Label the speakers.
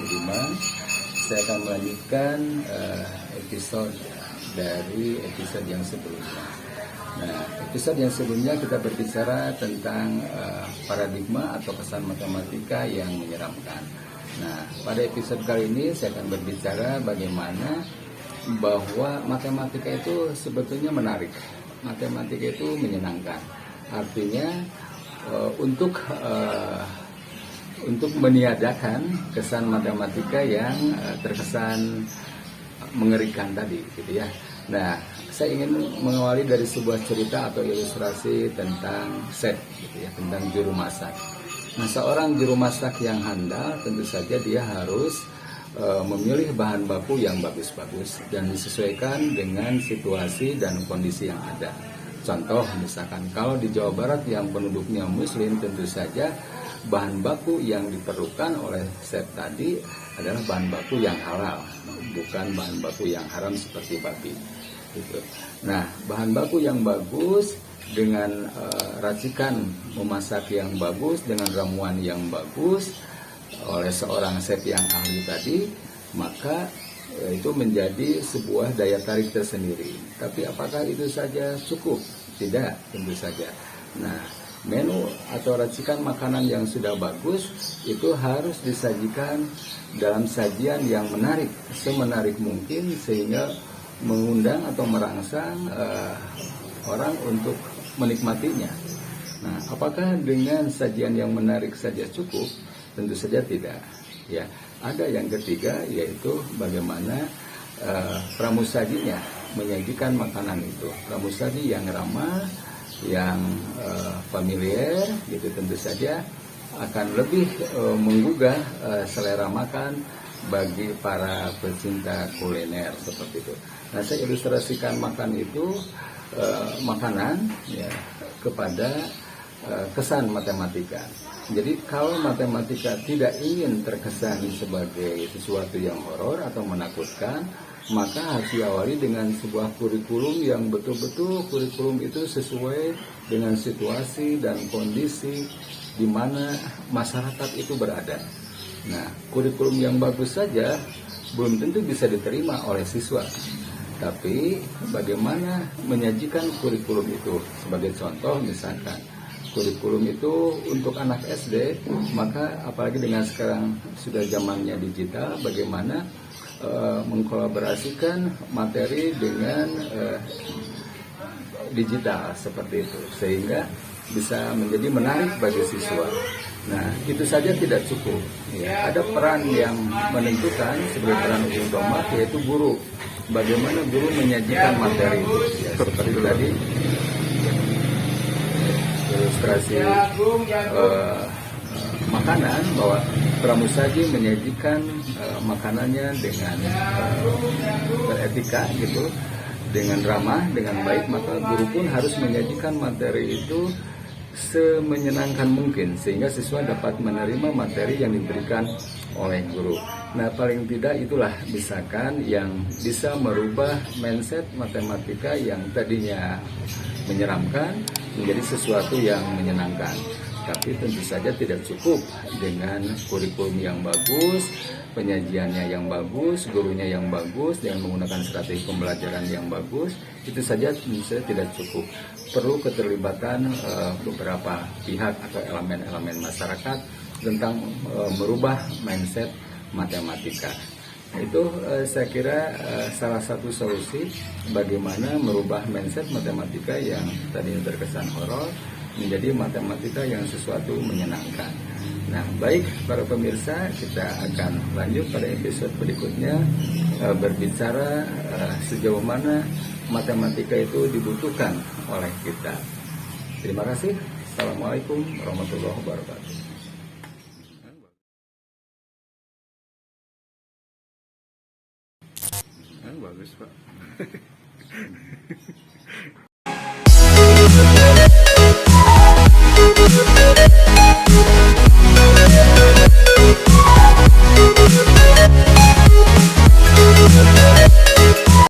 Speaker 1: Budiman. Saya akan melanjutkan episode dari episode yang sebelumnya. Nah, episode yang sebelumnya kita berbicara tentang paradigma atau kesan matematika yang menyeramkan. Nah, pada episode kali ini saya akan berbicara bagaimana bahwa matematika itu sebetulnya menarik. Matematika itu menyenangkan. Artinya untuk meniadakan kesan matematika yang terkesan mengerikan tadi, gitu ya. Nah, saya ingin mengawali dari sebuah cerita atau ilustrasi tentang chef, gitu ya, tentang juru masak. Nah, seorang juru masak yang handal tentu saja dia harus memilih bahan baku yang bagus-bagus dan disesuaikan dengan situasi dan kondisi yang ada. Contoh misalkan kalau di Jawa Barat yang penduduknya Muslim, tentu saja bahan baku yang diperlukan oleh chef tadi adalah bahan baku yang halal, bukan bahan baku yang haram seperti babi. Gitu. Nah, bahan baku yang bagus dengan racikan memasak yang bagus, dengan ramuan yang bagus oleh seorang chef yang ahli tadi, maka itu menjadi sebuah daya tarik tersendiri. Tapi apakah itu saja cukup? Tidak, tentu saja. Nah, menu atau racikan makanan yang sudah bagus itu harus disajikan dalam sajian yang menarik, semenarik mungkin sehingga mengundang atau merangsang orang untuk menikmatinya. Nah, apakah dengan sajian yang menarik saja cukup? Tentu saja tidak. Ya, ada yang ketiga yaitu bagaimana pramusajinya menyajikan makanan itu. Pramusaji yang ramah, yang familiar, gitu tentu saja akan lebih menggugah selera makan bagi para pecinta kuliner seperti itu. Nah, saya ilustrasikan makanan ya, kepada kesan matematika. Jadi kalau matematika tidak ingin terkesan sebagai sesuatu yang horor atau menakutkan, maka harus diawali dengan sebuah kurikulum yang betul-betul kurikulum itu sesuai dengan situasi dan kondisi di mana masyarakat itu berada. Nah, kurikulum yang bagus saja belum tentu bisa diterima oleh siswa. Tapi bagaimana menyajikan kurikulum itu? Sebagai contoh misalkan, kurikulum itu untuk anak SD, maka apalagi dengan sekarang sudah zamannya digital, bagaimana mengkolaborasikan materi dengan digital seperti itu, sehingga bisa menjadi menarik bagi siswa. Nah, itu saja tidak cukup. Ya, ada peran yang menentukan sebagai peran utama, yaitu guru. Bagaimana guru menyajikan materi itu, ya, seperti tadi ilustrasi makanan, bahwa pramusaji menyajikan makanannya dengan beretika gitu, dengan ramah, dengan baik, maka guru pun harus menyajikan materi itu semenyenangkan mungkin sehingga siswa dapat menerima materi yang diberikan oleh guru. Nah, paling tidak itulah misalkan yang bisa merubah mindset matematika yang tadinya menyeramkan menjadi sesuatu yang menyenangkan. Tapi tentu saja tidak cukup dengan kurikulum yang bagus, penyajiannya yang bagus, gurunya yang bagus, dengan menggunakan strategi pembelajaran yang bagus. Itu saja tentu saja tidak cukup. Perlu keterlibatan beberapa pihak atau elemen-elemen masyarakat tentang merubah mindset matematika. Itu saya kira salah satu solusi bagaimana merubah mindset matematika yang tadinya terkesan horor menjadi matematika yang sesuatu menyenangkan. Nah, baik para pemirsa, kita akan lanjut pada episode berikutnya berbicara sejauh mana matematika itu dibutuhkan oleh kita. Terima kasih. Assalamualaikum warahmatullahi wabarakatuh. Bagus, Pak.